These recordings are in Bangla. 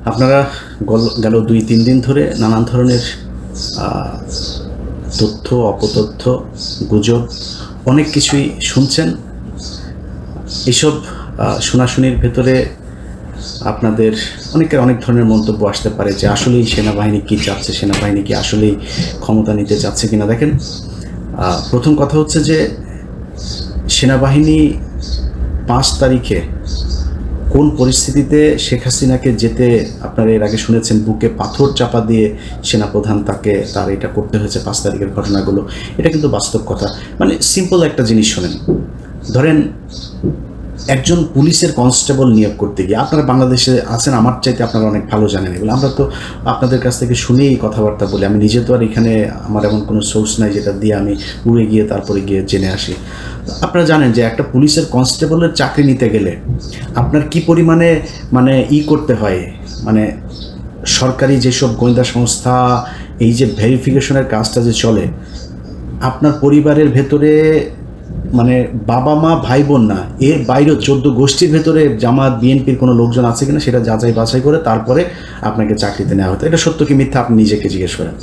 আপনারা গেল 2-3 দিন ধরে নানান ধরনের তথ্য, অপতথ্য, গুজব অনেক কিছুই শুনছেন। এইসব শোনাশুনির ভেতরে আপনাদের অনেকের অনেক ধরনের মন্তব্য আসতে পারে যে আসলেই সেনাবাহিনী কী চাচ্ছে, সেনাবাহিনী কি আসলেই ক্ষমতা নিতে চাচ্ছে কিনা। দেখেন, প্রথম কথা হচ্ছে যে সেনাবাহিনী 5 তারিখে কোন পরিস্থিতিতে শেখ হাসিনাকে যেতে, আপনারা এর আগে শুনেছেন বুকে পাথর চাপা দিয়ে সেনাপ্রধান তার এটা করতে হয়েছে 5 তারিখের ঘটনাগুলো, এটা কিন্তু বাস্তব কথা। মানে সিম্পল একটা জিনিস শোনেন, ধরেন একজন পুলিশের কনস্টেবল নিয়োগ করতে গিয়ে, আপনারা বাংলাদেশে আছেন, আমার চাইতে আপনারা অনেক ভালো জানেন এগুলো, আমরা তো আপনাদের কাছ থেকে শুনেই কথাবার্তা বলি। আমি নিজে তো আর এখানে আমার এমন কোনো সোর্স নাই যেটা দিয়ে আমি উড়ে গিয়ে তারপরে গিয়ে জেনে আসি। আপনারা জানেন যে একটা পুলিশের কনস্টেবলের চাকরি নিতে গেলে আপনার কি পরিমাণে করতে হয়, সরকারি যেসব গোয়েন্দা সংস্থা এই যে ভেরিফিকেশনের কাজটা যে চলে, আপনার পরিবারের ভেতরে বাবা মা ভাই বোন না, এর বাইরেও 14 গোষ্ঠীর ভেতরে জামাত বিএনপির কোনো লোকজন আছে কিনা সেটা যাচাই বাছাই করে তারপরে আপনাকে চাকরিতে নেওয়া হতো। এটা সত্য কি মিথ্যা আপনি নিজেকে জিজ্ঞেস করেন।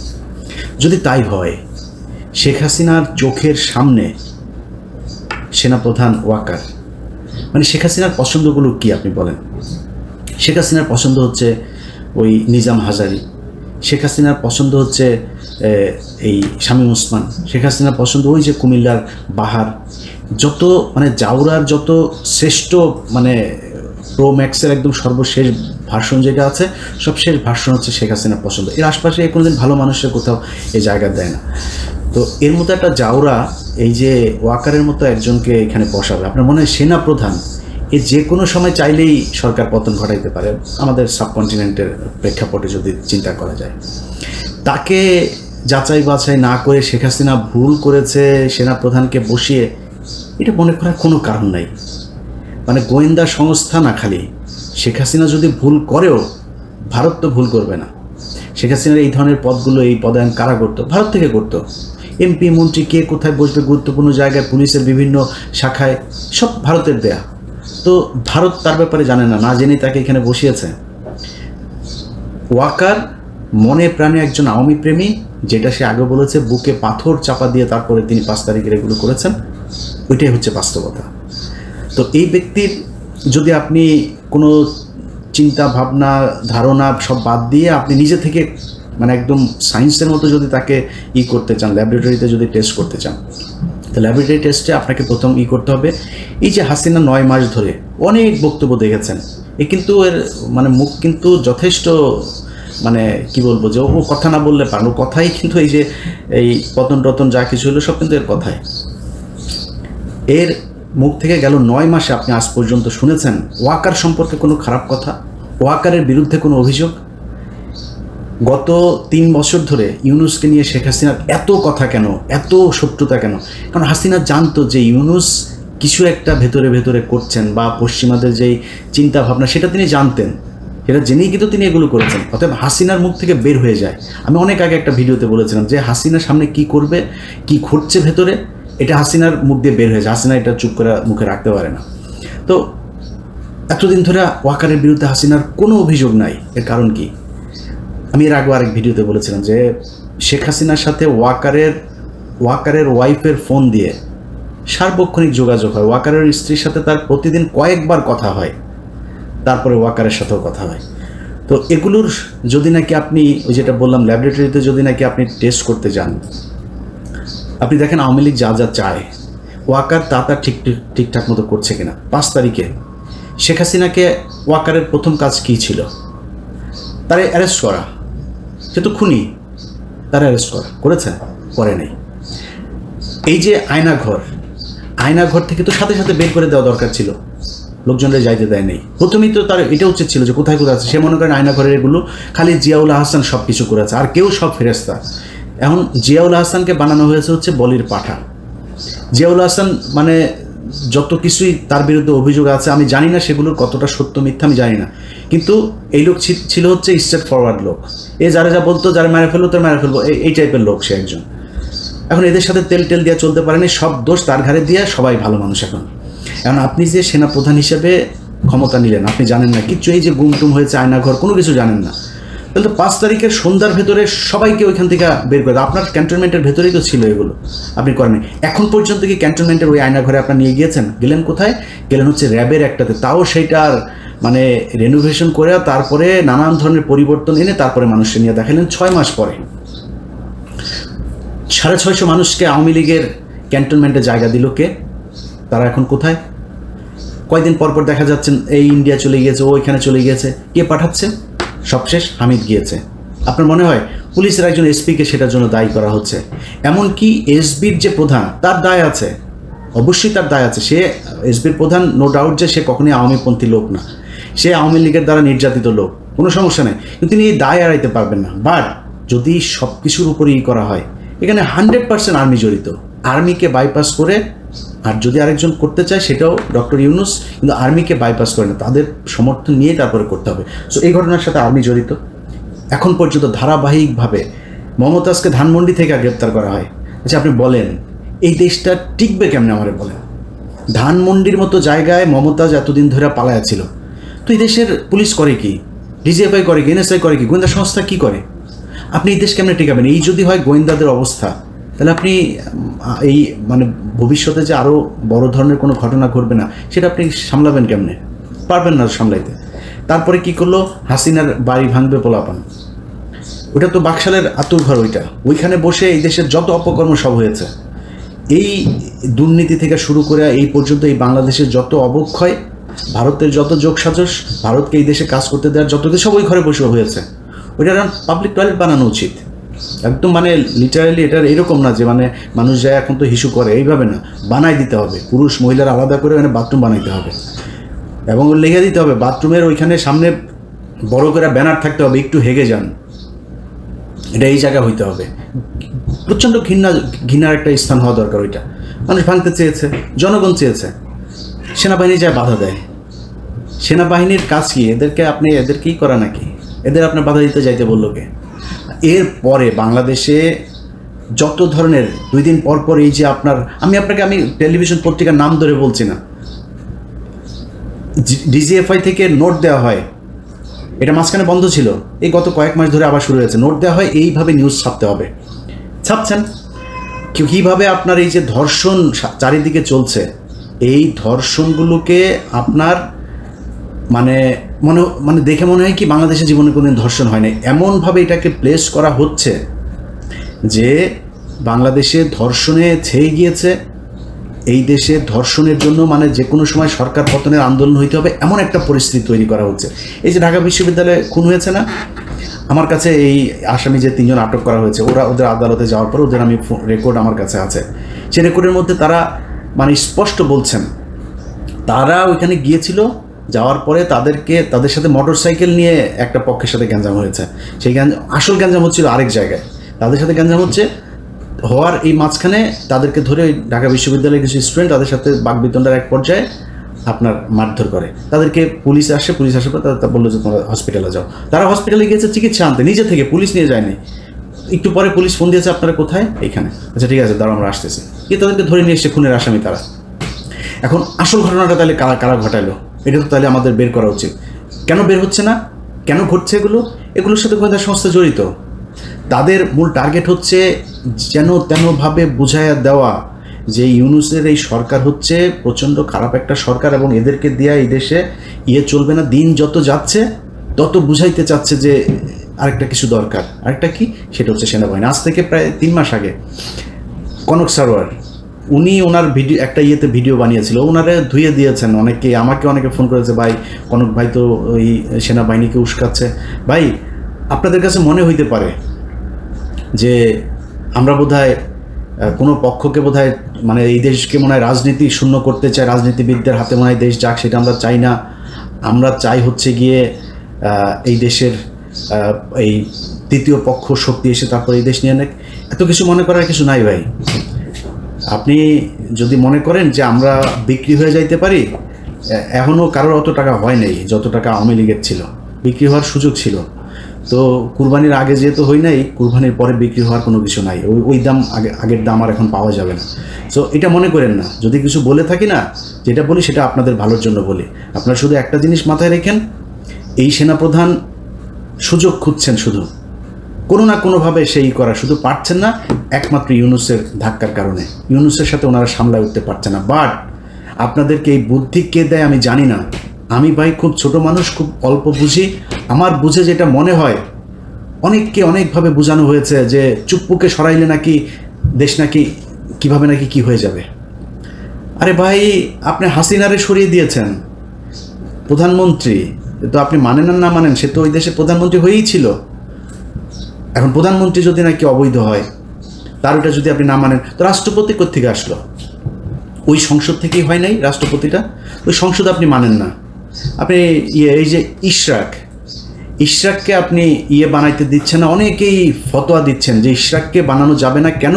যদি তাই হয়, শেখ হাসিনার চোখের সামনে সেনাপ্রধান ওয়াকার, শেখ হাসিনার পছন্দগুলো কি আপনি বলেন? শেখ হাসিনার পছন্দ হচ্ছে ওই নিজাম হাজারি, শেখ হাসিনার পছন্দ হচ্ছে এই শামীম ওসমান, শেখ হাসিনার পছন্দ ওই যে কুমিল্লার বাহার, যত জাউরার যত শ্রেষ্ঠ প্রো ম্যাক্সের একদম সর্বশেষ ভার্সন যেটা আছে, সব শেষ ভার্সন হচ্ছে শেখ হাসিনার পছন্দ। এর আশপাশে কোনোদিন ভালো মানুষের কোথাও এই জায়গা দেয় না। তো এর মতো একটা জাউরা এই যে ওয়াকারের মতো একজনকে এখানে বসাবে, আপনার মনে হয় সেনাপ্রধান এ যে কোনো সময় চাইলেই সরকার পতন ঘটাইতে পারে, আমাদের সাবকন্টিনেন্টের প্রেক্ষাপটে যদি চিন্তা করা যায়। তাকে যাচাই বাছাই না করে শেখ হাসিনা ভুল করেছে সেনাপ্রধানকে বসিয়ে, এটা মনে করার কোনো কারণ নাই। গোয়েন্দা সংস্থা না, খালি শেখ হাসিনা যদি ভুল করেও ভারত তো ভুল করবে না। শেখ হাসিনার এই ধরনের পদগুলো, এই পদায়ন কারা করতো? ভারত থেকে করতো। এমপি মন্ত্রী কে কোথায় বসবে গুরুত্বপূর্ণ জায়গায়, পুলিশের বিভিন্ন শাখায়, সব ভারতের দেয়া। তো ভারত তার ব্যাপারে জানে না, না জেনেই তাকে এখানে বসিয়েছে। ওয়াকার মনে প্রাণে একজন আওয়ামী প্রেমী, যেটা সে আগে বলেছে, বুকে পাথর চাপা দিয়ে তারপরে তিনি 5 তারিখের এগুলো করেছেন, ওইটাই হচ্ছে বাস্তবতা। তো এই ব্যক্তির যদি আপনি কোনো চিন্তা ভাবনা ধারণা সব বাদ দিয়ে আপনি নিজে থেকে একদম সায়েন্সের মতো যদি তাকে করতে চান, ল্যাবরেটরিতে যদি টেস্ট করতে চান, তো ল্যাবরেটরি টেস্টে আপনাকে প্রথম করতে হবে, এই যে হাসিনা 9 মাস ধরে অনেক বক্তব্য দেখেছেন, কিন্তু এর মুখ কিন্তু যথেষ্ট কি বলবো, যে ও কথা না বললে পারো, কথাই কিন্তু এই যে এই পতন টতন যা কিছু হলো সব কিন্তু এর কথাই। এর মুখ থেকে গেল 9 মাসে আপনি আজ পর্যন্ত শুনেছেন ওয়াকার সম্পর্কে কোনো খারাপ কথা, ওয়াকারের বিরুদ্ধে কোনো অভিযোগ? গত 3 বছর ধরে ইউনূসকে নিয়ে শেখ হাসিনার এত কথা কেন, এত শত্রুতা কেন? কারণ হাসিনা জানতো যে ইউনূস কিছু একটা ভেতরে ভেতরে করছেন, বা পশ্চিমাদের যেই চিন্তা ভাবনা সেটা তিনি জানতেন, সেটা জেনেই কিন্তু তিনি এগুলো করেছেন। অতএব হাসিনার মুখ থেকে বের হয়ে যায়। আমি অনেক আগে একটা ভিডিওতে বলেছিলাম যে হাসিনার সামনে কি করবে, কি ঘটছে ভেতরে, এটা হাসিনার মুখ দিয়ে বের হয়ে যায়। হাসিনা এটা চুপ করে মুখে রাখতে পারে না। তো এতদিন ধরে ওয়াকারের বিরুদ্ধে হাসিনার কোনো অভিযোগ নাই। এর কারণ কি? আমি এর আগে আরেক ভিডিওতে বলেছিলাম যে শেখ হাসিনার সাথে ওয়াকারের ওয়াইফের ফোন দিয়ে সার্বক্ষণিক যোগাযোগ হয়। ওয়াকারের স্ত্রীর সাথে তার প্রতিদিন কয়েকবার কথা হয়, তারপরে ওয়াকারের সাথেও কথা হয়। তো এগুলোর যদি নাকি আপনি ওই যেটা বললাম ল্যাবরেটরিতে যদি নাকি আপনি টেস্ট করতে যান, আপনি দেখেন আওয়ামী লীগ যা যা চায় ওয়াকার তা ঠিকঠাক মতো করছে কিনা। 5 তারিখে শেখ হাসিনাকে ওয়াকারের প্রথম কাজ কী ছিল? তারে অ্যারেস্ট করা। সে তো খুনি, তারা অ্যারেস্ট করেছে? করে নাই। এই যে আয়নাঘর থেকে তো সাথে সাথে বের করে দেওয়া দরকার ছিল, লোকজনরা যাইতে দেয় নেই। প্রথমেই তো তার এটা উচিত ছিল যে কোথায় কোথায় আছে। সে মনে করেন আয়নাঘরের এগুলো খালি জিয়াউল আহসান সব কিছু করেছে, আর কেউ সব ফেরেস্তা। এখন জিয়াউল আহসানকে বানানো হয়েছে হচ্ছে বলির পাঠা। জিয়াউল আহসান যত কিছুই তার বিরুদ্ধে অভিযোগ আছে, আমি জানি না সেগুলোর কতটা সত্য মিথ্যা আমি জানি না, কিন্তু এই লোক ছিল হচ্ছে স্ট্রেট ফরওয়ার্ড লোক। যারা যা বলতো, যারা মেরে ফেলবো তার মেরে ফেলবো, এই টাইপের লোক সে একজন। এখন এদের সাথে তেল দিয়ে চলতে পারেনি, সব দোষ তার ঘাড়ে দিয়ে সবাই ভালো মানুষ। এখন আপনি যে সেনাপ্রধান হিসেবে ক্ষমতা নিলেন, আপনি জানেন না কিচ্ছু, এই যে গুমটুম হয়েছে আয়নাঘর, কোনো কিছু জানেন না, তাহলে তো 5 তারিখের সন্ধ্যার ভেতরে সবাইকে ওইখান থেকে বের করে দেয়। আপনার ক্যান্টনমেন্টের ভেতরেই তো ছিল এগুলো, আপনি করেন। এখন পর্যন্ত কি ক্যান্টনমেন্টের ওই আয়নাঘরে আপনার নিয়ে গিয়েছেন? গেলেন কোথায়? গেলেন হচ্ছে র্যাবের একটাতে, তাও সেইটার মানে রেনোভেশন করে তারপরে নানান ধরনের পরিবর্তন এনে তারপরে মানুষকে নিয়ে দেখালেন 6 মাস পরে। 650 মানুষকে আওয়ামী লীগের ক্যান্টনমেন্টে জায়গা দিল কে? তারা এখন কোথায়? কয়দিন পর পর দেখা যাচ্ছেন এই ইন্ডিয়া চলে গিয়েছে, ও ওইখানে চলে গিয়েছে। কে পাঠাচ্ছে? সবশেষ হামিদ গিয়েছে। আপনার মনে হয় পুলিশের একজন এসপিকে সেটার জন্য দায়ী করা হচ্ছে? এমনকি এসবির যে প্রধান, তার দায় আছে, অবশ্যই তার দায় আছে। সে এসবির প্রধান, নো ডাউট যে সে কখনোই আওয়ামীপন্থী লোক না, সে আওয়ামী লীগের দ্বারা নির্যাতিত লোক, কোনো সমস্যা নেই, কিন্তু তিনি এই দায় এড়াইতে পারবেন না। বাট যদি সব কিছুর উপরেই করা হয়, এখানে 100% আর্মি জড়িত। আর্মিকে বাইপাস করে, আর যদি আরেকজন করতে চায় সেটাও ডক্টর ইউনূস, কিন্তু আর্মিকে বাইপাস করে না, তাদের সমর্থন নিয়ে তারপরে করতে হবে। সো এই ঘটনার সাথে আর্মি জড়িত। এখন পর্যন্ত ধারাবাহিকভাবে মমতাজকে ধানমন্ডি থেকে গ্রেপ্তার করা হয়। আচ্ছা আপনি বলেন এই দেশটা টিকবে কেমনে? আমারে বলেন। ধানমন্ডির মতো জায়গায় মমতাজ এতদিন ধরে পালায়া ছিল, তো এই দেশের পুলিশ করে কি? ডিজিএফআই করে কি? এনএসআই করে কি? গোয়েন্দা সংস্থা কি করে? আপনি এই দেশ কেমনে টিকাবেন? এই যদি হয় গোয়েন্দাদের অবস্থা, তাহলে আপনি এই মানে ভবিষ্যতে যে আরও বড় ধরনের কোনো ঘটনা ঘটবে না, সেটা আপনি সামলাবেন কেমনে? পারবেন না সামলাইতে। তারপরে কি করলো? হাসিনার বাড়ি ভাঙবে পোলাপান, ওটা তো বাকশালের আতুর ঘর, ওইখানে বসে এই দেশের যত অপকর্ম সব হয়েছে। এই দুর্নীতি থেকে শুরু করে এই পর্যন্ত এই বাংলাদেশের যত অবক্ষয়, ভারতের যত যোগসাজশ, ভারতকে এই দেশে কাজ করতে দেওয়ার যত কিছু, ওই ঘরে বসে হয়েছে। ওইটার পাবলিক টয়লেট বানানো উচিত একদম, মানে লিটারালি। এটার এরকম না যে মানে মানুষ যায় এখন তো হিসু করে, এইভাবে না, বানাই দিতে হবে। পুরুষ মহিলার আলাদা করে মানে বাথরুম বানাইতে হবে, এবং লেগে দিতে হবে বাথরুমের ওইখানে সামনে বড় করে ব্যানার থাকতে হবে, একটু হেগে যান, এটা এই জায়গা হইতে হবে। প্রচণ্ড ঘৃণার একটা স্থান হওয়া দরকার। ওইটা মানুষ ভাঙতে চেয়েছে, জনগণ চেয়েছে, সেনাবাহিনী যায় বাধা দেয়। সেনাবাহিনীর কাজ কি? এদেরকেই করা নাকি? এদের আপনার বাধা দিতে যাইতে বললো কে? এরপরে বাংলাদেশে যত ধরনের 2 দিন পর পর এই যে আপনার, আমি টেলিভিশন পত্রিকার নাম ধরে বলছি না, ডিজিএফআই থেকে নোট দেওয়া হয়, এটা মাঝখানে বন্ধ ছিল, এই গত কয়েক মাস ধরে আবার শুরু হয়েছে। নোট দেওয়া হয়, এইভাবে নিউজ ছাপতে হবে, ছাপছেন। কীভাবে আপনার এই যে ধর্ষণ চারিদিকে চলছে, এই ধর্ষণগুলোকে আপনার মানে দেখে মনে হয় কি বাংলাদেশের জীবনে কোনোদিন ধর্ষণ হয় না, এমনভাবে এটাকে প্লেস করা হচ্ছে যে বাংলাদেশে ধর্ষণে ছেয়ে গিয়েছে। এই দেশে ধর্ষণের জন্য মানে যে কোনো সময় সরকার পতনের আন্দোলন হইতে হবে, এমন একটা পরিস্থিতি তৈরি করা হচ্ছে। এই যে ঢাকা বিশ্ববিদ্যালয়ে খুন হয়েছে না, আমার কাছে এই আসামি যে 3 জন আটক করা হয়েছে, ওদের আদালতে যাওয়ার পর ওদের আমি রেকর্ড আমার কাছে আছে, সেই রেকর্ডের মধ্যে তারা মানে স্পষ্ট বলছেন তারা ওইখানে গিয়েছিল, যাওয়ার পরে তাদের সাথে মোটরসাইকেল নিয়ে একটা পক্ষের সাথে গ্যাঞ্জাম হয়েছে। সেই আসল গ্যাঞ্জাম হচ্ছিল আরেক জায়গায়, তাদের সাথে গ্যাঞ্জাম হওয়ার এই মাঝখানে তাদেরকে ধরে ঢাকা বিশ্ববিদ্যালয়ের কিছু স্টুডেন্ট তাদের সাথে বাকবিতণ্ডার এক পর্যায়ে আপনার মারধর করে। তাদেরকে পুলিশ আসার পর তারা বললো যে তোমরা হসপিটালে যাও। তারা হসপিটালে গিয়েছে চিকিৎসা আনতে, নিজে থেকে, পুলিশ নিয়ে যায়নি। একটু পরে পুলিশ ফোন দিয়েছে, আপনারা কোথায়? এইখানে। আচ্ছা ঠিক আছে, দাঁড়াও আমরা আসতেছি। কি তাদেরকে ধরে নিয়ে এসে খুনের আসামি তারা। এখন আসল ঘটনাটা তাহলে কারা ঘটাইলো, এটা তো তাহলে আমাদের বের করা উচিত। কেন বের হচ্ছে না? কেন ঘটছে এগুলোর সাথে গোয়েন্দা সংস্থা জড়িত। তাদের মূল টার্গেট হচ্ছে যেন তেনভাবে বুঝাইয়া দেওয়া যে ইউনূসের এই সরকার হচ্ছে প্রচণ্ড খারাপ একটা সরকার, এবং এদেরকে দেয়া এই দেশে চলবে না। দিন যত যাচ্ছে তত বুঝাইতে চাচ্ছে যে আরেকটা কিছু দরকার। আরেকটা কি? সেটা হচ্ছে সেনাবাহিনী। আজ থেকে প্রায় 3 মাস আগে কনক সারোয়ার উনি ওনার একটা ভিডিও বানিয়েছিল, ওনারা ধুয়ে দিয়েছেন আমাকে অনেকে ফোন করেছে, ভাই কনক ভাই তো ওই সেনাবাহিনীকে উস্কাচ্ছে। ভাই আপনাদের কাছে মনে হইতে পারে যে আমরা বোধহয় কোনো পক্ষকে বোধহয় মানে এই দেশকে মনে হয় রাজনীতি শূন্য করতে চাই, রাজনীতিবিদদের হাতে মনে হয় দেশ যাক, সেটা আমরা চাই না। আমরা চাই হচ্ছে গিয়ে এই দেশের এই তৃতীয় পক্ষ শক্তি এসে তারপর এই দেশ নিয়ে নেক। এত কিছু মনে করার কিছু নাই ভাই। আপনি যদি মনে করেন যে আমরা বিক্রি হয়ে যাইতে পারি, এখনও কারোর অত টাকা হয় নাই যত টাকা আওয়ামী লীগের ছিল, বিক্রি হওয়ার সুযোগ ছিল। তো কুরবানির আগে যেহেতু হই নাই, কুরবানির পরে বিক্রি হওয়ার কোনো কিছু নাই, ওই দাম আগের দাম আর এখন পাওয়া যাবে না। সো এটা মনে করেন না, যদি কিছু বলে থাকি না, যেটা বলি সেটা আপনাদের ভালোর জন্য বলি। আপনারা শুধু একটা জিনিস মাথায় রেখেন, এই সেনাপ্রধান সুযোগ খুঁজছেন, শুধু কোনো না কোনোভাবে সেই করা, শুধু পারছেন না একমাত্র ইউনূসের ধাক্কার কারণে। ইউনূসের সাথে ওনারা সামলায় উঠতে পারছে না। বাট আপনাদেরকে এই বুদ্ধি কে দেয় আমি জানি না। আমি ভাই খুব ছোট মানুষ, খুব অল্প বুঝি। আমার বুঝে যেটা মনে হয়, অনেককে অনেকভাবে বোঝানো হয়েছে যে চুপ্পুকে সরাইলে নাকি দেশ নাকি কীভাবে নাকি কি হয়ে যাবে। আরে ভাই, আপনি হাসিনারে সরিয়ে দিয়েছেন প্রধানমন্ত্রী, তো আপনি মানেন আর না মানেন, সে তো ওই দেশের প্রধানমন্ত্রী হয়েই ছিল। এখন প্রধানমন্ত্রী যদি নাকি অবৈধ হয়, তার ওটা যদি আপনি না মানেন, তো রাষ্ট্রপতি কোত্থেকে আসলো? ওই সংসদ থেকেই হয় নাই রাষ্ট্রপতিটা? ওই সংসদ আপনি মানেন না। আপনি এই যে ইশরাককে আপনি বানাইতে দিচ্ছেন না। অনেকেই ফতোয়া দিচ্ছেন যে ইশরাককে বানানো যাবে না। কেন?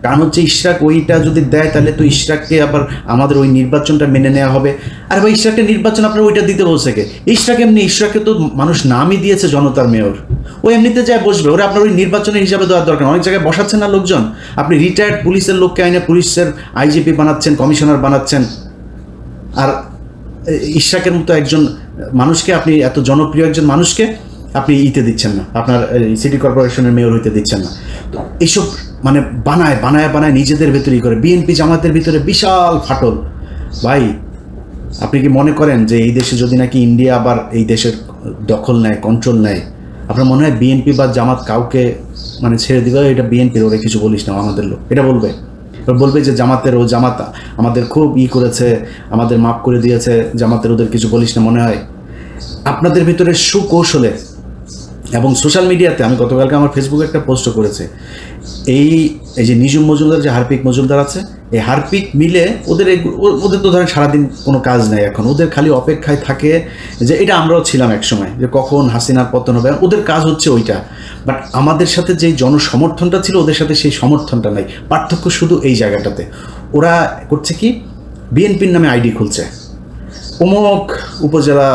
কারণ হচ্ছে ইশরাক ওইটা যদি দেয় তাহলে তো ইশরাককে আবার আমাদের ওই নির্বাচনটা মেনে নেওয়া হবে। আর ভাই, ইশরাকের নির্বাচন আপনার ওইটা দিতে বলছে কে? ইশরাককে তো মানুষ নামই দিয়েছে জনতার মেয়র, ওই এমনিতে যায় বসবে। ওরা আপনার ওই নির্বাচনের হিসাবে দেওয়ার দরকার। অনেক জায়গায় বসাচ্ছেন না লোকজন, আপনি রিটায়ার্ড পুলিশের লোককে আইনে পুলিশের আইজিপি বানাচ্ছেন, কমিশনার বানাচ্ছেন। আর ইশরাকের মতো একজন মানুষকে, আপনি এত জনপ্রিয় একজন মানুষকে আপনি দিচ্ছেন না, আপনার সিটি কর্পোরেশনের মেয়র হইতে দিচ্ছেন না। তো এইসব মানে বানায় নিজেদের ভেতরেই করে। বিএনপি জামাতের ভিতরে বিশাল ফাটল। ভাই, আপনি কি মনে করেন যে এই দেশে যদি নাকি ইন্ডিয়া আবার এই দেশের দখল নেয়, কন্ট্রোল নেয়, আপনার মনে হয় বিএনপি বা জামাত কাউকে মানে ছেড়ে দিবে? এটা বিএনপির, ওরা কিছু বলিস না আমাদের লোক, এটা বলবে যে জামাত আমাদের খুব করেছে, আমাদের মাফ করে দিয়েছে, জামাতের ওদের কিছু বলিস না। মনে হয় আপনাদের ভিতরে সুকৌশলে এবং সোশ্যাল মিডিয়াতে, আমি গতকালকে আমার ফেসবুকে একটা পোস্টও করেছে, এই যে নিজুম মজুমদার, যে হারপিক মজুমদার আছে, এই হারপিক মিলে ওদের তো ধরেন সারাদিন কোনো কাজ নেই এখন, ওদের খালি অপেক্ষায় থাকে যে, এটা আমরাও ছিলাম এক সময়, যে কখন হাসিনার পতন হবে। ওদের কাজ হচ্ছে ওইটা। বাট আমাদের সাথে যেই জনসমর্থনটা ছিল, ওদের সাথে সেই সমর্থনটা নাই। পার্থক্য শুধু এই জায়গাটাতে। ওরা করছে কি, বিএনপির নামে আইডি খুলছে, অমুক উপজেলা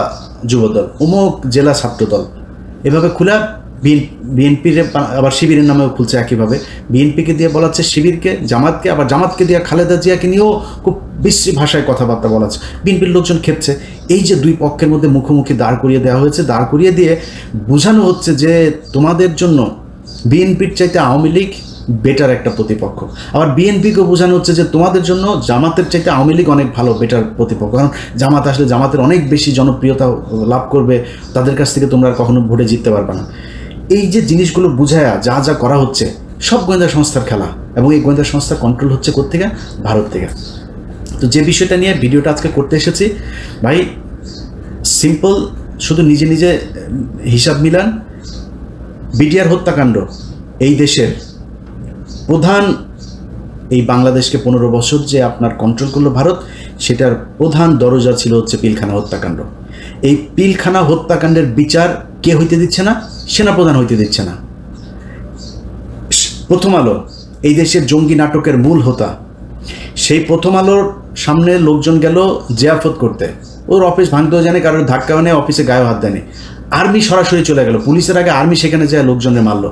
যুবদল, অমুক জেলা ছাত্রদল, এভাবে খোলা বিএনপির আবার শিবিরের নামেও খুলছে একইভাবে। বিএনপিকে দিয়ে বলাচ্ছে শিবিরকে, জামাতকে, আবার জামাতকে দিয়ে খালেদা জিয়াকে নিয়েও খুব বিশ্রী ভাষায় কথাবার্তা বলাচ্ছে। বিএনপির লোকজন খেপছে। এই যে দুই পক্ষের মধ্যে মুখোমুখি দাঁড় করিয়ে দেওয়া হয়েছে, দাঁড় করিয়ে দিয়ে বোঝানো হচ্ছে যে তোমাদের জন্য বিএনপির চাইতে আওয়ামী লীগ বেটার একটা প্রতিপক্ষ। আবার বিএনপিকেও বোঝানো হচ্ছে যে তোমাদের জন্য জামাতের চাইতে আওয়ামী লীগ অনেক ভালো, বেটার প্রতিপক্ষ। কারণ জামাত আসলে জামাতের অনেক বেশি জনপ্রিয়তা লাভ করবে, তাদের কাছ থেকে তোমরা কখনো ভোটে জিততে পারবে না। এই যে জিনিসগুলো বুঝায়া যা যা করা হচ্ছে, সব গোয়েন্দা সংস্থার খেলা। এবং এই গোয়েন্দা সংস্থা কন্ট্রোল হচ্ছে কোত্থেকে? ভারত থেকে। তো যে বিষয়টা নিয়ে ভিডিওটা আজকে করতে এসেছি ভাই, সিম্পল, শুধু নিজে নিজে হিসাব মিলান। বিডিআর হত্যাকাণ্ড এই দেশের প্রধান, এই বাংলাদেশকে 15 বছর যে আপনার কন্ট্রোল করলো ভারত, সেটার প্রধান দরজা ছিল হচ্ছে পিলখানা হত্যাকাণ্ড। এই পিলখানা হত্যাকাণ্ডের বিচার কে হইতে দিচ্ছে না? সেনাপ্রধান হইতে দিচ্ছে না। প্রথম আলো, এই দেশের জঙ্গি নাটকের মূল হোতা, সেই প্রথম আলোর সামনে লোকজন গেল জিয়াফত করতে, ওর অফিস ভাঙতেও জানে, কারোর ধাক্কাও নেই, অফিসে গায়ে হাত দেয়নি। আর্মি সরাসরি চলে গেল, পুলিশের আগে আর্মি সেখানে যায় লোকজনের মারলো।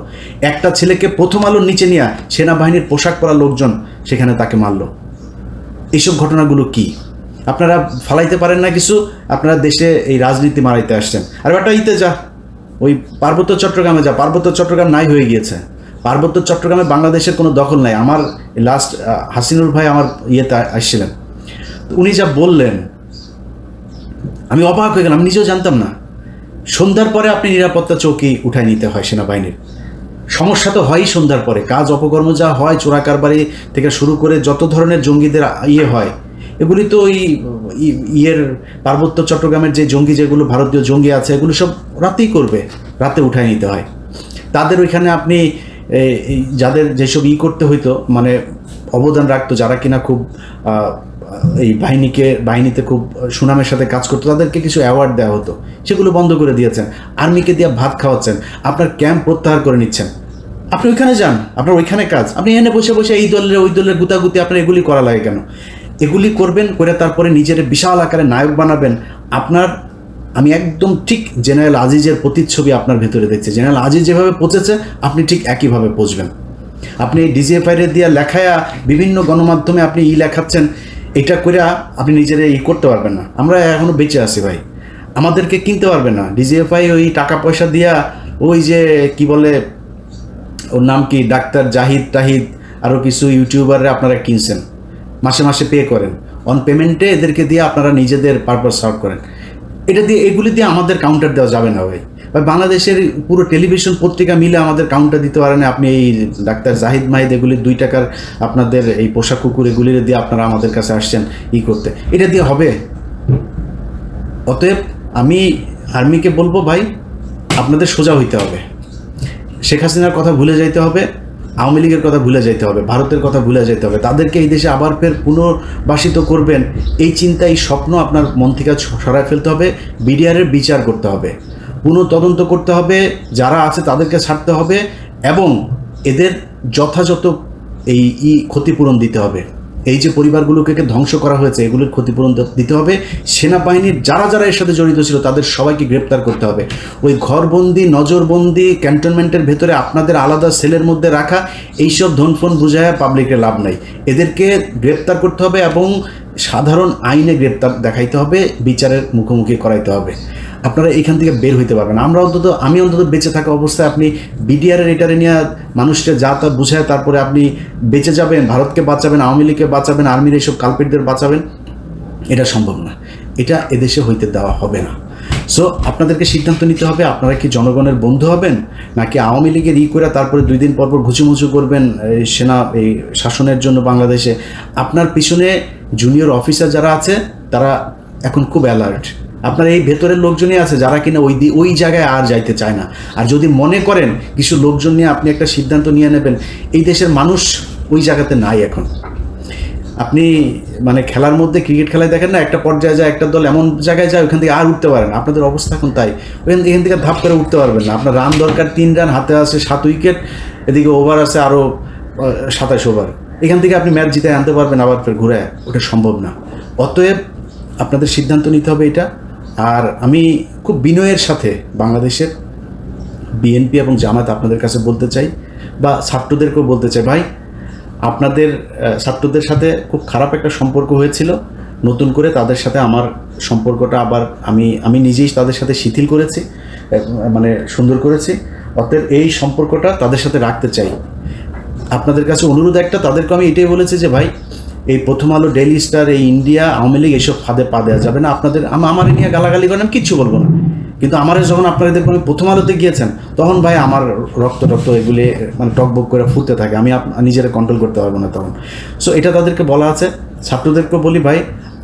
একটা ছেলেকে প্রথম আলোর নিচে নিয়ে সেনাবাহিনীর পোশাক পরা লোকজন সেখানে তাকে মারলো। এইসব ঘটনাগুলো কি আপনারা ফালাইতে পারেন না কিছু? আপনারা দেশে এই রাজনীতি মারাইতে আসছেন। আর একটা যা, ওই পার্বত্য চট্টগ্রামে যা, পার্বত্য চট্টগ্রাম নাই হয়ে গিয়েছে। পার্বত্য চট্টগ্রামে বাংলাদেশের কোনো দখল নাই। আমার লাস্ট হাসিনুর ভাই আমার ইয়েতে আসছিলেন, উনি যা বললেন আমি অবাক হয়ে গেলাম, আমি নিজেও জানতাম না। সন্ধ্যার পরে আপনি নিরাপত্তা চৌকি উঠায় নিতে হয় সেনাবাহিনীর। সমস্যা তো হয়ই সন্ধ্যার পরে, কাজ অপকর্ম যা হয়, চোরা কারবারি থেকে শুরু করে যত ধরনের জঙ্গিদের হয়, এগুলি তো ওই পার্বত্য চট্টগ্রামের যে জঙ্গি, যেগুলো ভারতীয় জঙ্গি আছে, এগুলো সব রাতেই করবে, রাতে উঠায় নিতে হয় তাদের। ওইখানে আপনি যাদের যেসব করতে হইতো, মানে অবদান রাখতো, যারা কিনা খুব এই বাহিনীতে খুব সুনামের সাথে কাজ করতো, তাদেরকে কিছু অ্যাওয়ার্ড দেওয়া হতো, সেগুলো বন্ধ করে দিয়েছেন। আর্মিকে দিয়ে ভাত খাওয়াচ্ছেন, আপনার ক্যাম্প প্রত্যাহার করে নিচ্ছেন। আপনি ওইখানে যান, আপনার ওইখানে কাজ, আপনি এনে বসে বসে এই দলের ওই দলের গুতাগুতি, আপনার এগুলি করা লাগে কেন? এগুলি করবেন, করে তারপরে নিজের বিশাল আকারে নায়ক বানাবেন। আপনার আমি একদম ঠিক জেনারেল আজিজের প্রতিচ্ছবি আপনার ভেতরে দেখছি। জেনারেল আজিজ যেভাবে পচেছে আপনি ঠিক একইভাবে পচবেন। আপনি ডিজিএফআই দিয়ে লেখায়া বিভিন্ন গণমাধ্যমে আপনি লেখাচ্ছেন, এটা করে আপনি নিজের করতে পারবেন না। আমরা এখনও বেঁচে আছি ভাই, আমাদেরকে কিনতে পারবেন না। ডিজিএফআই ওই টাকা পয়সা দিয়া ওই যে কি বলে ওর নাম কি, ডাক্তার জাহিদ টাহিদ আরও কিছু ইউটিউবাররা আপনারা কিনছেন, মাসে মাসে পে করেন, অন পেমেন্টে এদেরকে দিয়ে আপনারা নিজেদের পারপাস সার্ভ করেন। এটা দিয়ে এগুলি দিয়ে আমাদের কাউন্টার দেওয়া যাবে না ভাই। বাংলাদেশের পুরো টেলিভিশন পত্রিকা মিলে আমাদের কাউন্টার দিতে পারেন। আপনি এই ডাক্তার জাহিদ মাহিদ এগুলি 2 টাকার আপনাদের এই পোশাক কুকুর এগুলি দিয়ে আপনারা আমাদের কাছে আসছেন করতে, এটা দিয়ে হবে? অতএব আমি আর্মিকে বলবো ভাই, আপনাদের সোজা হইতে হবে। শেখ হাসিনার কথা ভুলে যাইতে হবে, আওয়ামী লীগের কথা ভুলে যাইতে হবে, ভারতের কথা ভুলে যেতে হবে। তাদেরকে এই দেশে আবার ফের পুনর্বাসিত করবেন এই চিন্তা, এই স্বপ্ন আপনার মন থেকে সরায় ফেলতে হবে। বিডিআরের বিচার করতে হবে, তদন্ত করতে হবে, যারা আছে তাদেরকে ছাড়তে হবে এবং এদের যথাযথ এই ক্ষতিপূরণ দিতে হবে। এই যে পরিবারগুলোকে ধ্বংস করা হয়েছে এগুলোর ক্ষতিপূরণ দিতে হবে। সেনাবাহিনীর যারা যারা এর সাথে জড়িত ছিল তাদের সবাইকে গ্রেপ্তার করতে হবে। ওই ঘরবন্দি নজরবন্দি ক্যান্টনমেন্টের ভেতরে আপনাদের আলাদা সেলের মধ্যে রাখা এইসব ধনফোন বুঝায় পাবলিকের লাভ নাই। এদেরকে গ্রেপ্তার করতে হবে এবং সাধারণ আইনে গ্রেপ্তার দেখাইতে হবে, বিচারের মুখোমুখি করাইতে হবে। আপনারা এখান থেকে বের হইতে পারবেন। আমি অন্তত বেঁচে থাকা অবস্থায় আপনি বিডিআরের এটারে নিয়ে মানুষকে যা তা বুঝায় তারপরে আপনি বেঁচে যাবেন, ভারতকে বাঁচাবেন, আওয়ামী লীগকে বাঁচাবেন, আর্মির এইসব কালপিটদের বাঁচাবেন, এটা সম্ভব না। এটা এদেশে হইতে দেওয়া হবে না। সো আপনাদেরকে সিদ্ধান্ত নিতে হবে, আপনারা কি জনগণের বন্ধু হবেন নাকি আওয়ামী লীগের করে তারপরে 2 দিন পর ঘুচুমুচু করবেন এই শাসনের জন্য বাংলাদেশে। আপনার পিছনে জুনিয়র অফিসার যারা আছে তারা এখন খুব অ্যালার্ট। আপনার এই ভেতরের লোকজনই আছে যারা কিনা ওই জায়গায় আর যাইতে চায় না। আর যদি মনে করেন কিছু লোকজন নিয়ে আপনি একটা সিদ্ধান্ত নিয়ে নেবেন, এই দেশের মানুষ ওই জায়গাতে নাই এখন। আপনি খেলার মধ্যে ক্রিকেট খেলায় দেখেন না, একটা পর্যায়ে যায় একটা দল এমন জায়গায় যায় ওখান থেকে আর উঠতে পারেন। আপনাদের অবস্থা এখন তাই, এখান থেকে ধাপ করে উঠতে পারবেন না। আপনার রান দরকার 3 রান, হাতে আছে 7 উইকেট, এদিকে ওভার আছে আরও 27 ওভার। এখান থেকে আপনি ম্যাচ জিতে আনতে পারবেন আবার ফের ঘুরে, ওটা সম্ভব না। অতএব আপনাদের সিদ্ধান্ত নিতে হবে এটা। আর আমি খুব বিনয়ের সাথে বাংলাদেশের বিএনপি এবং জামাত আপনাদের কাছে বলতে চাই, বা ছাত্রদেরকেও বলতে চাই, ভাই আপনাদের ছাত্রদের সাথে খুব খারাপ একটা সম্পর্ক হয়েছিল, নতুন করে তাদের সাথে আমার সম্পর্কটা আবার আমি নিজেই তাদের সাথে শিথিল করেছি, সুন্দর করেছি। অতএব এই সম্পর্কটা তাদের সাথে রাখতে চাই। আপনাদের কাছে অনুরোধ একটা, তাদেরকে আমি এটাই বলেছি যে ভাই এই প্রথম আলো, ডেইলি স্টার, এই ইন্ডিয়া, আওয়ামী লীগ এইসব ফাঁদে পা দেওয়া যাবে না। আপনাদের আমার নিয়ে গালাগালি করেন, আমি কিচ্ছু বলবো না, কিন্তু আমার যখন আপনারা দেখবেন প্রথম আলোতে গিয়েছেন তখন ভাই আমার রক্ত এগুলি টকবক করে ফুটতে থাকে, আমি নিজেরা কন্ট্রোল করতে পারবো না তখন। সো এটা তাদেরকে বলা আছে। ছাত্রদেরকে বলি, ভাই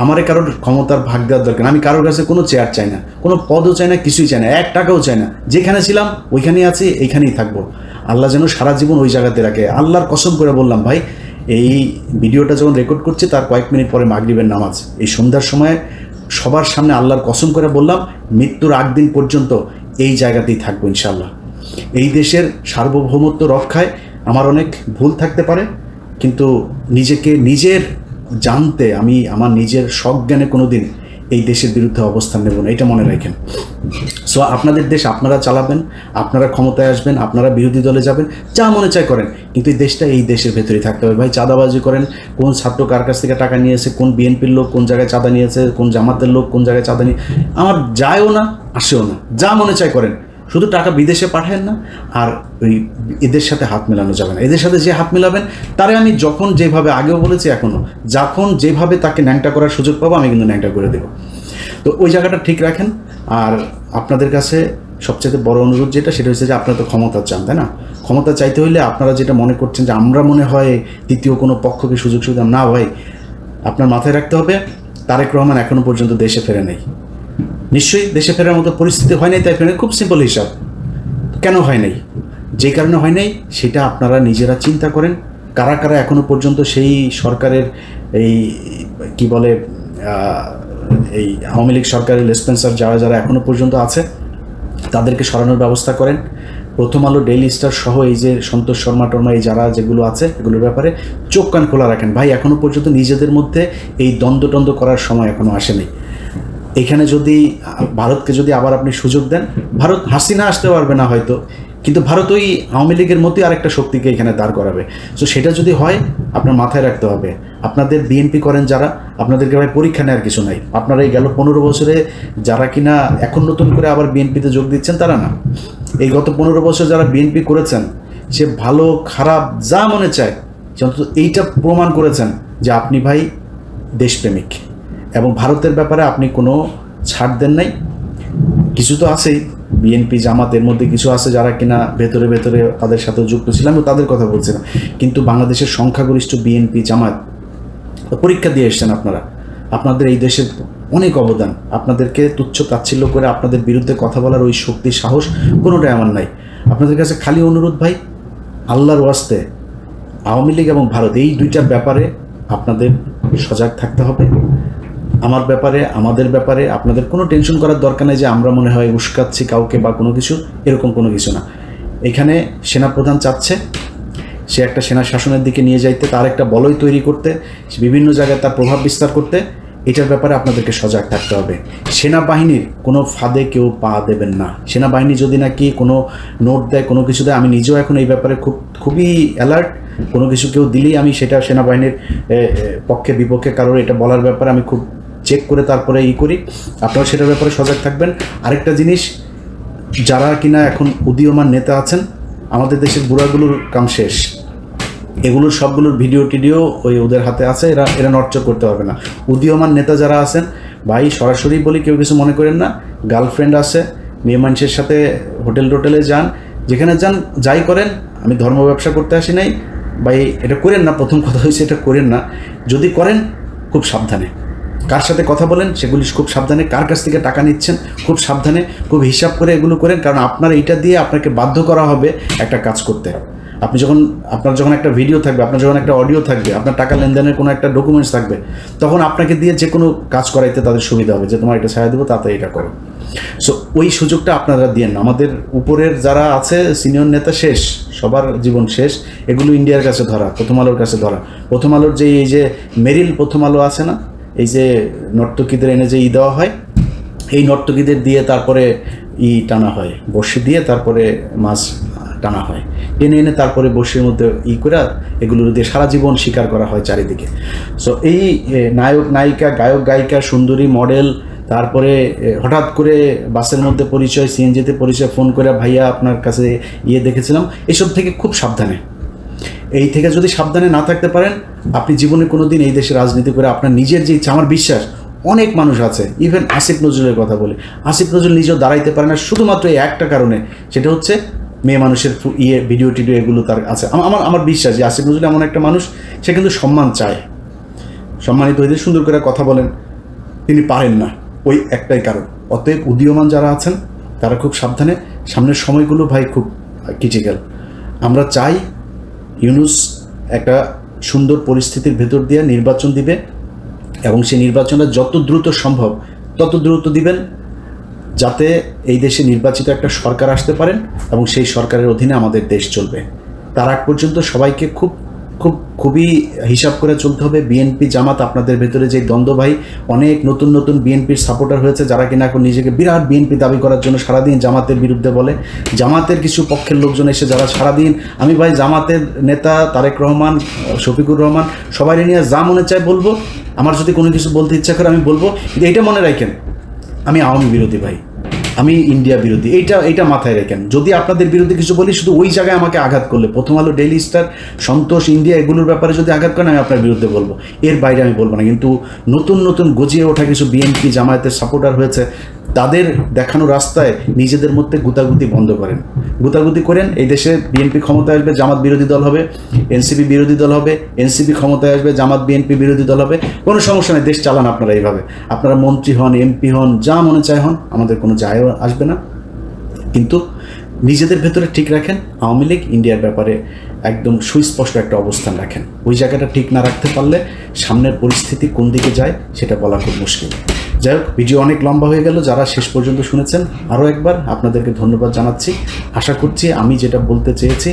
আমারে কারোর ক্ষমতার ভাগ দেওয়ার দরকার, আমি কারোর কাছে কোনো চেয়ার চাই না, কোনো পদও চাই না, কিছুই চাই না, 1 টাকাও চাই না। যেখানে ছিলাম ওইখানেই আছি, এইখানেই থাকবো। আল্লাহ যেন সারা জীবন ওই জায়গাতে রাখে। আল্লাহর কসম করে বললাম ভাই, এই ভিডিওটা যখন রেকর্ড করছি তার কয়েক মিনিট পরে মাগরিবের নামাজ, এই সন্ধ্যার সময় সবার সামনে আল্লাহর কসম করে বললাম, মৃত্যুর আগ দিন পর্যন্ত এই জায়গাতেই থাকবো ইনশাআল্লাহ। এই দেশের সার্বভৌমত্ব রক্ষায় আমার অনেক ভুল থাকতে পারে, কিন্তু নিজের জানতে আমি আমার নিজের সজ্ঞানে কোনো দিন এই দেশের বিরুদ্ধে অবস্থান নেব না, এটা মনে রাখেন। সো আপনাদের দেশ আপনারা চালাবেন, আপনারা ক্ষমতায় আসবেন, আপনারা বিরোধী দলে যাবেন, যা মনে চায় করেন, কিন্তু এই দেশটা এই দেশের ভেতরেই থাকতে হবে। ভাই চাঁদাবাজি করেন, কোন ছাত্র কার কাছ থেকে টাকা নিয়েছে, কোন বিএনপির লোক কোন জায়গায় চাঁদা নিয়েছে, কোন জামাতের লোক কোন জায়গায় চাঁদা নিয়ে, আমার যায়ও না আসেও না, যা মনে চায় করেন, শুধু টাকা বিদেশে পাঠায়েন না। আর ওই এদের সাথে হাত মেলানো যাবে না। এদের সাথে যে হাত মেলাবেন তারে আমি যখন যেভাবে আগেও বলেছি এখনও, যখন যেভাবে তাকে ন্যাংটা করার সুযোগ পাবো আমি কিন্তু ন্যাংটা করে দেবো। তো ওই জায়গাটা ঠিক রাখেন। আর আপনাদের কাছে সবচেয়ে বড় অনুরোধ যেটা, সেটা হচ্ছে যে আপনারা তো ক্ষমতা চান, তাই না? ক্ষমতা চাইতে হইলে আপনারা যেটা মনে করছেন যে আমরা মনে হয় দ্বিতীয় কোনো পক্ষকে সুযোগ সুবিধা, না ভাই, আপনার মাথায় রাখতে হবে তারেক রহমান এখনও পর্যন্ত দেশে ফেরে নাই। নিশ্চয়ই দেশে ফেরার মতো পরিস্থিতি হয় নাই, তাই ফেরে। খুব সিম্পল হিসাব, কেন হয় নাই, যে কারণে হয় নাই সেটা আপনারা নিজেরা চিন্তা করেন। কারা কারা এখনও পর্যন্ত সেই সরকারের এই কি বলে এই আওয়ামী লীগ সরকারের লেসপেন্সার যারা যারা এখনও পর্যন্ত আছে তাদেরকে সরানোর ব্যবস্থা করেন। প্রথম আলো, ডেইলি স্টার সহ এই যে সন্তোষ শর্মা টর্মা এই যারা যেগুলো আছে এগুলোর ব্যাপারে চোখ কান খোলা রাখেন। ভাই এখনও পর্যন্ত নিজেদের মধ্যে এই দ্বন্দ্ব করার সময় এখনও আসেনি। এখানে যদি ভারতকে যদি আবার আপনি সুযোগ দেন, ভারত হাসিনা আসতে পারবে না হয়তো, কিন্তু ভারত ওই আওয়ামী লীগের মতোই আরেকটা শক্তিকে এখানে দাঁড় করাবে। তো সেটা যদি হয় আপনার মাথায় রাখতে হবে, আপনাদের বিএনপি করেন যারা, আপনাদেরকে ভাই পরীক্ষা নেওয়ার কিছু নাই। আপনারা এই গেল 15 বছরে যারা কিনা এখন নতুন করে আবার বিএনপিতে যোগ দিচ্ছেন তারা না, এই গত 15 বছর যারা বিএনপি করেছেন, সে ভালো খারাপ যা মনে চায় অন্তত এইটা প্রমাণ করেছেন যে আপনি ভাই দেশপ্রেমিক, এবং ভারতের ব্যাপারে আপনি কোনো ছাড় দেন নাই। কিছু তো আছেই, বিএনপি জামাতের মধ্যে কিছু আছে যারা কিনা ভেতরে ভেতরে তাদের সাথে যুক্ত ছিলাম, তাদের কথা বলছিলাম, কিন্তু বাংলাদেশের সংখ্যাগরিষ্ঠ বিএনপি জামাত পরীক্ষা দিয়ে এসছেন আপনারা। আপনাদের এই দেশের অনেক অবদান, আপনাদেরকে তুচ্ছ তাচ্ছিল্য করে আপনাদের বিরুদ্ধে কথা বলার ওই শক্তি সাহস কোনোটাই আমার নাই। আপনাদের কাছে খালি অনুরোধ ভাই, আল্লাহর ওয়াস্তে আওয়ামী লীগ এবং ভারত এই দুইটার ব্যাপারে আপনাদের সজাগ থাকতে হবে। আমার ব্যাপারে, আমাদের ব্যাপারে আপনাদের কোনো টেনশন করার দরকার নেই যে আমরা মনে হয় উস্কাচ্ছি কাউকে বা কোনো কিছু, এরকম কোনো কিছু না। এখানে সেনাপ্রধান চাচ্ছে সে একটা সেনা শাসনের দিকে নিয়ে যাইতে, তার একটা বলয় তৈরি করতে, বিভিন্ন জায়গায় তার প্রভাব বিস্তার করতে। এটার ব্যাপারে আপনাদেরকে সজাগ থাকতে হবে। সেনাবাহিনীর কোনো ফাঁদে কেউ পা দেবেন না। সেনাবাহিনী যদি নাকি কোনো নোট দেয়, কোনো কিছু দেয়, আমি নিজেও এখন এই ব্যাপারে খুবই অ্যালার্ট। কোনো কিছু কেউ দিলেই আমি সেটা সেনাবাহিনীর পক্ষে বিপক্ষে কারোর এটা বলার ব্যাপারে আমি খুব চেক করে তারপরে করি। আপনারা সেটার ব্যাপারে সজাগ থাকবেন। আরেকটা জিনিস, যারা কিনা এখন উদীয়মান নেতা আছেন, আমাদের দেশের বুড়াগুলোর কাম শেষ, এগুলোর সবগুলোর ভিডিও টিডিও ওদের হাতে আছে, এরা নড়চড় করতে পারবে না। উদীয়মান নেতা যারা আছেন ভাই, সরাসরি বলি, কেউ কিছু মনে করেন না, গার্লফ্রেন্ড আছে, মেয়ে মানুষের সাথে হোটেলে যান, যেখানে যান যাই করেন, আমি ধর্ম ব্যবসা করতে আসি নাই ভাই, এটা করেন না। প্রথম কথা হয়েছে এটা করেন না। যদি করেন খুব সাবধানে, কার সাথে কথা বলেন সেগুলি খুব সাবধানে, কার কাছ থেকে টাকা নিচ্ছেন খুব সাবধানে, খুব হিসাব করে এগুলো করেন। কারণ আপনার এইটা দিয়ে আপনাকে বাধ্য করা হবে একটা কাজ করতে। আপনার যখন একটা ভিডিও থাকবে, আপনার যখন একটা অডিও থাকবে, আপনার টাকা লেনদেনের কোনো একটা ডকুমেন্টস থাকবে, তখন আপনাকে দিয়ে যে কোনো কাজ করাইতে তাদের সুবিধা হবে, যে তোমার এটা ছাড়া দেবো, তাতে এটা করো। সো ওই সুযোগটা আপনারা দিয়েন না। আমাদের উপরের যারা আছে সিনিয়র নেতা শেষ, সবার জীবন শেষ। এগুলো ইন্ডিয়ার কাছে ধরা, প্রথম আলোর কাছে ধরা। প্রথম আলোর যে এই যে মেরিল প্রথম আলো আছে না, এই যে নর্তকীদের এনে যে দেওয়া হয়, এই নর্তকীদের দিয়ে তারপরে টানা হয়, বড়শি দিয়ে তারপরে মাছ টানা হয়, এনে তারপরে বড়শির মধ্যে করে এগুলোর দিয়ে সারা জীবন শিকার করা হয় চারিদিকে। সো এই নায়ক নায়িকা, গায়ক গায়িকা, সুন্দরী মডেল, তারপরে হঠাৎ করে বাসের মধ্যে পরিচয়, সিএনজিতে পরিচয়, ফোন করে ভাইয়া আপনার কাছে দেখেছিলাম, এসব থেকে খুব সাবধানে। এই থেকে যদি সাবধানে না থাকতে পারেন, আপনি জীবনে কোনো দিন এই দেশে রাজনীতি করে আপনার নিজের যে ইচ্ছা, আমার বিশ্বাস অনেক মানুষ আছে, ইভেন আসিফ নজরুলের কথা বলি, আসিফ নজরুল নিজেও দাঁড়াইতে পারে না শুধুমাত্র এই একটা কারণে, সেটা হচ্ছে মেয়ে মানুষের ভিডিও টিডিও এগুলো তার আছে। আমার বিশ্বাস যে আসিফ নজরুল এমন একটা মানুষ, সে কিন্তু সম্মান চায়, সম্মানিত হইতে সুন্দর করে কথা বলেন, তিনি পারেন না, ওই একটাই কারণ। অতএব উদীয়মান যারা আছেন তারা খুব সাবধানে, সামনের সময়গুলো ভাই খুব ক্রিটিক্যাল। আমরা চাই ইউনূস একটা সুন্দর পরিস্থিতির ভেতর দিয়ে নির্বাচন দিবে, এবং সেই নির্বাচনটা যত দ্রুত সম্ভব তত দ্রুত দিবেন, যাতে এই দেশে নির্বাচিত একটা সরকার আসতে পারেন এবং সেই সরকারের অধীনে আমাদের দেশ চলবে। তার আগ পর্যন্ত সবাইকে খুবই হিসাব করে চলতে হবে। বিএনপি জামাত, আপনাদের ভেতরে যে দ্বন্দ্ব ভাই, অনেক নতুন নতুন বিএনপির সাপোর্টার হয়েছে যারা কিনা এখন নিজেকে বিরাট বিএনপি দাবি করার জন্য সারাদিন জামাতের বিরুদ্ধে বলে। জামাতের কিছু পক্ষের লোকজন এসে যারা সারাদিন, আমি ভাই জামাতের নেতা তারেক রহমান, শফিকুর রহমান, সবাই নিয়ে যা মনে চায় বলবো, আমার যদি কোনো কিছু বলতে ইচ্ছা করে আমি বলবো, কিন্তু এইটা মনে রাখেন আমি আওয়ামী বিরোধী ভাই, আমি ইন্ডিয়া বিরোধী, এইটা মাথায় রাখেন। যদি আপনাদের বিরুদ্ধে কিছু বলি, শুধু ওই জায়গায় আমাকে আঘাত করলে, প্রথম আলো, ডেইলি স্টার, সন্তোষ, ইন্ডিয়া, এগুলোর ব্যাপারে যদি আঘাত করেন, আমি আপনার বিরুদ্ধে বলবো, এর বাইরে আমি বলবো না। কিন্তু নতুন নতুন গজিয়ে ওঠা কিছু বিএনপি জামায়াতের সাপোর্টার হয়েছে, তাদের দেখানো রাস্তায় নিজেদের মধ্যে গুতাগুতি বন্ধ করেন। গুতাগুতি করেন, এই দেশে বিএনপি ক্ষমতায় আসবে, জামাত বিরোধী দল হবে, এনসিপি বিরোধী দল হবে, এনসিপি ক্ষমতায় আসবে, জামাত বিএনপি বিরোধী দল হবে, কোনো সমস্যা নেই, দেশ চালান আপনারা এইভাবে। আপনারা মন্ত্রী হন, এমপি হন, যা মনে চায় হন, আমাদের কোনো যায় আসবে না। কিন্তু নিজেদের ভেতরে ঠিক রাখেন, আওয়ামী লীগ ইন্ডিয়ার ব্যাপারে একদম সুস্পষ্ট একটা অবস্থান রাখেন। ওই জায়গাটা ঠিক না রাখতে পারলে সামনের পরিস্থিতি কোন দিকে যায় সেটা বলা খুব মুশকিল। যাই হোক, ভিডিও অনেক লম্বা হয়ে গেল। যারা শেষ পর্যন্ত শুনেছেন, আরও একবার আপনাদেরকে ধন্যবাদ জানাচ্ছি। আশা করছি আমি যেটা বলতে চেয়েছি